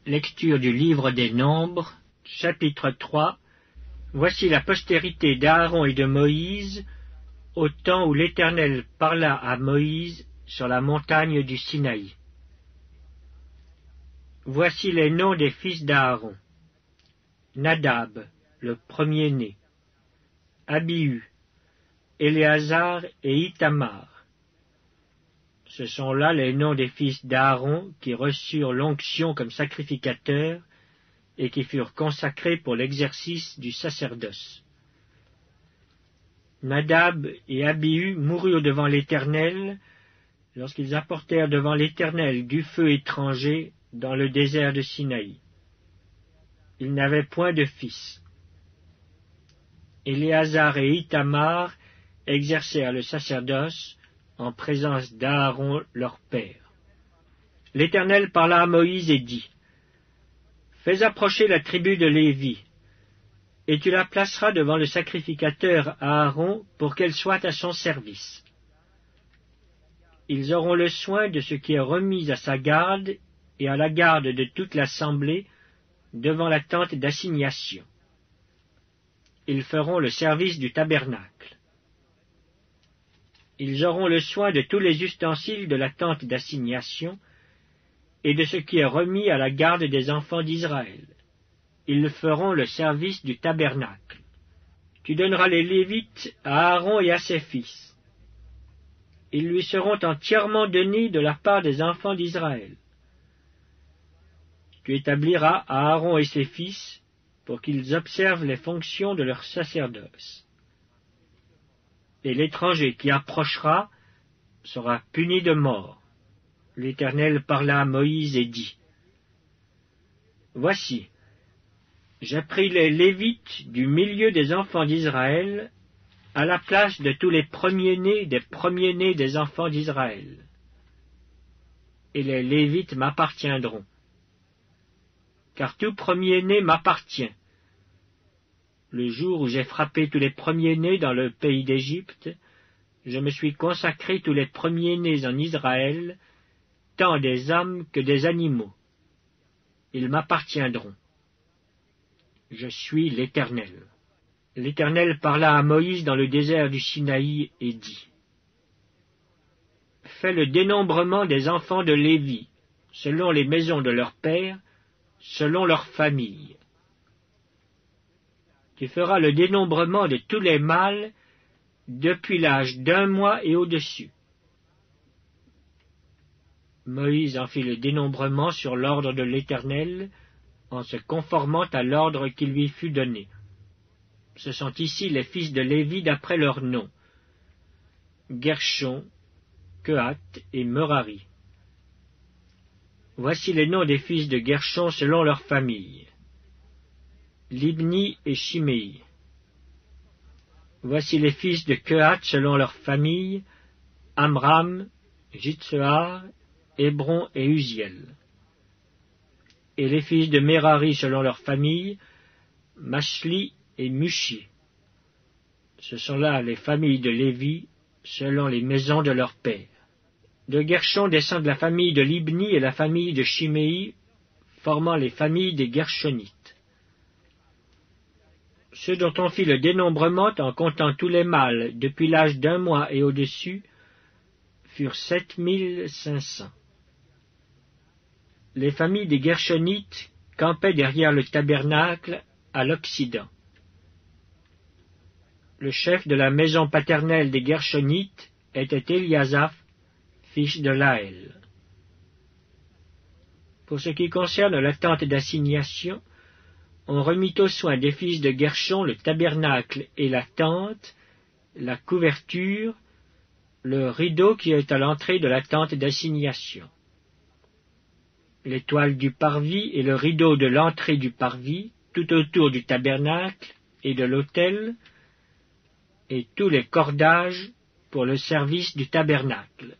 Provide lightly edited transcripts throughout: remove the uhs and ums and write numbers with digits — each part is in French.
Lecture du livre des Nombres, chapitre 3. Voici la postérité d'Aaron et de Moïse, au temps où l'Éternel parla à Moïse sur la montagne du Sinaï. Voici les noms des fils d'Aaron. Nadab, le premier-né. Abihu, Éléazar et Ithamar. Ce sont là les noms des fils d'Aaron qui reçurent l'onction comme sacrificateurs et qui furent consacrés pour l'exercice du sacerdoce. Nadab et Abihu moururent devant l'Éternel lorsqu'ils apportèrent devant l'Éternel du feu étranger dans le désert de Sinaï. Ils n'avaient point de fils. Éléazar et Ithamar exercèrent le sacerdoce en présence d'Aaron leur père. L'Éternel parla à Moïse et dit, « Fais approcher la tribu de Lévi, et tu la placeras devant le sacrificateur Aaron pour qu'elle soit à son service. Ils auront le soin de ce qui est remis à sa garde et à la garde de toute l'assemblée devant la tente d'assignation. Ils feront le service du tabernacle. Ils auront le soin de tous les ustensiles de la tente d'assignation et de ce qui est remis à la garde des enfants d'Israël. Ils feront le service du tabernacle. Tu donneras les Lévites à Aaron et à ses fils. Ils lui seront entièrement donnés de la part des enfants d'Israël. Tu établiras Aaron et ses fils pour qu'ils observent les fonctions de leur sacerdoce. Et l'étranger qui approchera sera puni de mort. L'Éternel parla à Moïse et dit, « Voici, j'ai pris les Lévites du milieu des enfants d'Israël à la place de tous les premiers-nés des enfants d'Israël. Et les Lévites m'appartiendront, car tout premier-né m'appartient. Le jour où j'ai frappé tous les premiers-nés dans le pays d'Égypte, je me suis consacré tous les premiers-nés en Israël, tant des hommes que des animaux. Ils m'appartiendront. Je suis l'Éternel. » L'Éternel parla à Moïse dans le désert du Sinaï et dit, « Fais le dénombrement des enfants de Lévi, selon les maisons de leurs pères, selon leurs familles. Tu feras le dénombrement de tous les mâles depuis l'âge d'1 mois et au-dessus. » Moïse en fit le dénombrement sur l'ordre de l'Éternel, en se conformant à l'ordre qui lui fut donné. Ce sont ici les fils de Lévi d'après leurs noms: Gershon, Kehath et Merari. Voici les noms des fils de Gershon selon leurs familles: Libni et Shimei. Voici les fils de Kehath selon leurs familles: Amram, Jitsehar, Hébron et Uziel. Et les fils de Merari selon leurs familles: Mashli et Mushi. Ce sont là les familles de Lévi selon les maisons de leurs pères. De Gershon descendent la famille de Libni et la famille de Shimei, formant les familles des Gershonites. Ceux dont on fit le dénombrement en comptant tous les mâles depuis l'âge d'1 mois et au-dessus furent 7500. Les familles des Gershonites campaient derrière le tabernacle à l'Occident. Le chef de la maison paternelle des Gershonites était Éliasaph, fils de Laël. Pour ce qui concerne la tente d'assignation, on remit aux soins des fils de Gershon le tabernacle et la tente, la couverture, le rideau qui est à l'entrée de la tente d'assignation, les toiles du parvis et le rideau de l'entrée du parvis, tout autour du tabernacle et de l'autel, et tous les cordages pour le service du tabernacle.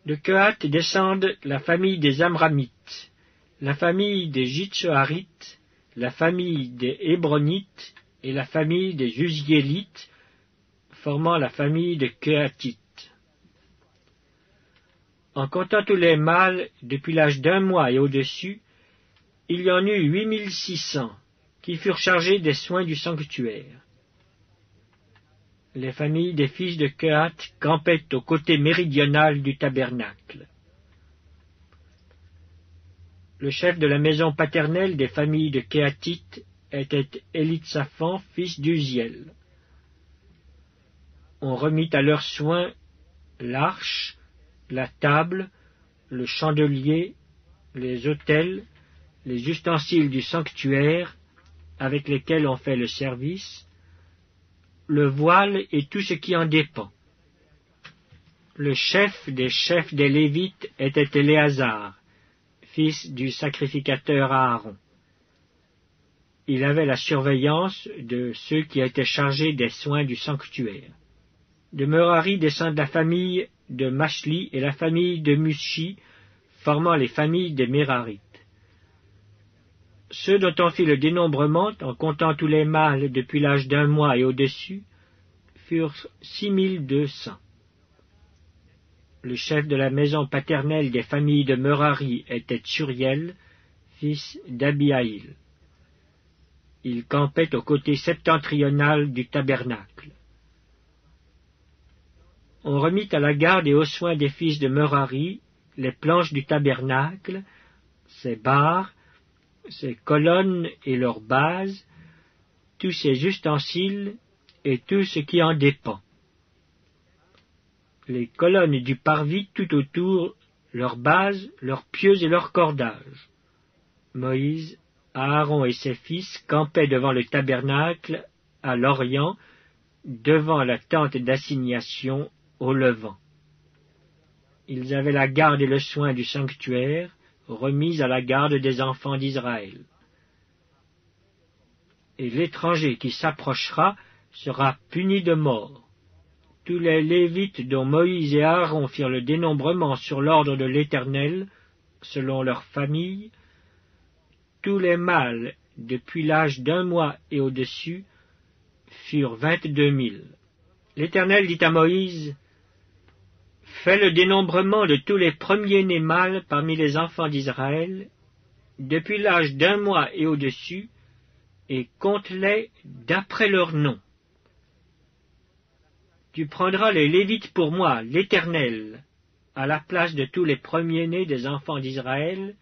De Kehath descendent la famille des Amramites, la famille des Jitseharites, la famille des Hébronites et la famille des Uziélites, formant la famille des Kehathites. En comptant tous les mâles depuis l'âge d'1 mois et au-dessus, Il y en eut 8600 qui furent chargés des soins du sanctuaire. Les familles des fils de Kehath campaient au côté méridional du tabernacle. Le chef de la maison paternelle des familles de Kehathites était Élitsaphan, fils d'Uziel. On remit à leurs soins l'arche, la table, le chandelier, les autels, les ustensiles du sanctuaire avec lesquels on fait le service, le voile et tout ce qui en dépend. Le chef des Lévites était Éléazar, fils du sacrificateur Aaron. Il avait la surveillance de ceux qui étaient chargés des soins du sanctuaire. De Merari descendent la famille de Mashli et la famille de Mushi, formant les familles des Mérarites. Ceux dont on fit le dénombrement, en comptant tous les mâles depuis l'âge d'1 mois et au-dessus, furent 6200. Le chef de la maison paternelle des familles de Merari était Tsuriel, fils d'Abihaïl. Il campait au côté septentrional du tabernacle. On remit à la garde et aux soins des fils de Merari les planches du tabernacle, ses barres, ses colonnes et leurs bases, tous ses ustensiles et tout ce qui en dépend. Les colonnes du parvis tout autour, leurs bases, leurs pieux et leurs cordages. Moïse, Aaron et ses fils campaient devant le tabernacle à l'orient, devant la tente d'assignation au levant. Ils avaient la garde et le soin du sanctuaire, remis à la garde des enfants d'Israël. Et l'étranger qui s'approchera sera puni de mort. Tous les Lévites dont Moïse et Aaron firent le dénombrement sur l'ordre de l'Éternel, selon leurs familles, tous les mâles depuis l'âge d'1 mois et au-dessus furent 22 000. L'Éternel dit à Moïse, « Fais le dénombrement de tous les premiers-nés mâles parmi les enfants d'Israël, depuis l'âge d'1 mois et au-dessus, et compte-les d'après leurs noms. Tu prendras les Lévites pour moi, l'Éternel, à la place de tous les premiers-nés des enfants d'Israël,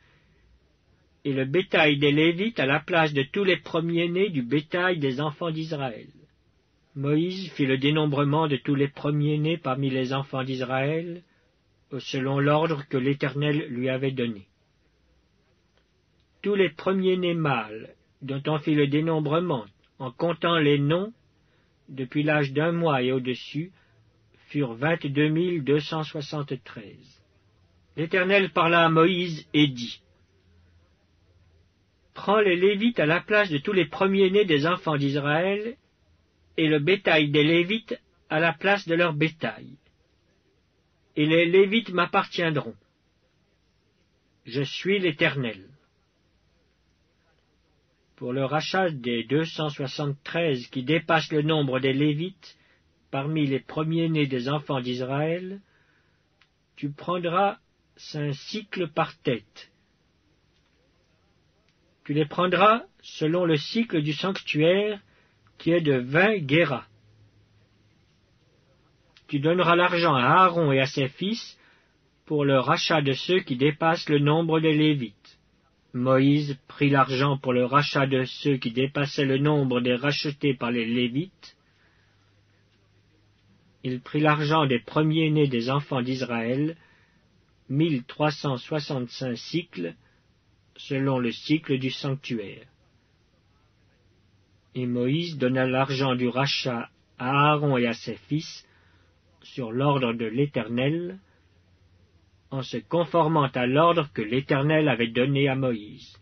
et le bétail des Lévites à la place de tous les premiers-nés du bétail des enfants d'Israël. » Moïse fit le dénombrement de tous les premiers-nés parmi les enfants d'Israël, selon l'ordre que l'Éternel lui avait donné. Tous les premiers-nés mâles, dont on fit le dénombrement, en comptant les noms, depuis l'âge d'1 mois et au-dessus, furent 22 273. L'Éternel parla à Moïse et dit, « Prends les Lévites à la place de tous les premiers-nés des enfants d'Israël, et le bétail des Lévites à la place de leur bétail. Et les Lévites m'appartiendront. Je suis l'Éternel. » Pour le rachat des 273 qui dépassent le nombre des Lévites, parmi les premiers-nés des enfants d'Israël, tu prendras 5 cycles par tête. Tu les prendras selon le cycle du sanctuaire, qui est de 20 guéras. Tu donneras l'argent à Aaron et à ses fils pour le rachat de ceux qui dépassent le nombre des Lévites. Moïse prit l'argent pour le rachat de ceux qui dépassaient le nombre des rachetés par les Lévites. Il prit l'argent des premiers-nés des enfants d'Israël, 1365 cycles, selon le cycle du sanctuaire. Et Moïse donna l'argent du rachat à Aaron et à ses fils, sur l'ordre de l'Éternel, en se conformant à l'ordre que l'Éternel avait donné à Moïse.